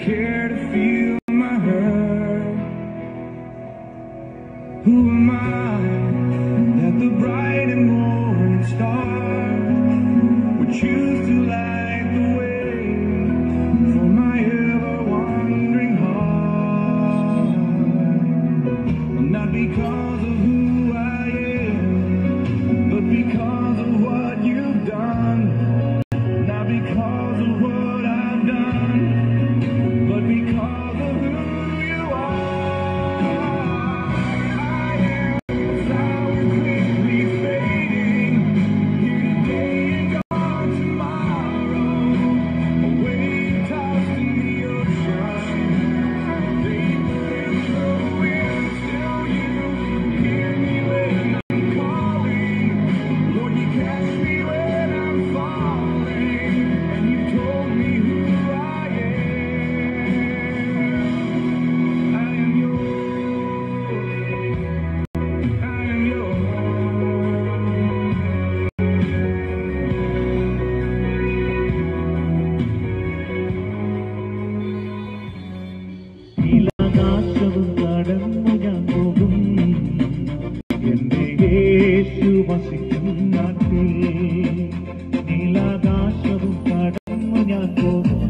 care to feel my hurt? Who am I that the bright and morning star would choose to light the way for my ever-wandering heart? Not because of who I am, but because of what you've done. Not because of what I've done, but because of who you are. I am a flower quickly fading, here today and gone tomorrow. A wave tossed in the ocean, vapor in the wind, still you hear me when I'm calling. Lord, you catch me when I'm falling, and you told me who I am. I am yours. I am yours. നീലാകാശവും കടന്നു ഞാൻ പോകും എന്റെ യേശു വസിക്കും നാട്ടിൽ. നീലാകാശവും കടന്നു ഞാൻ പോകും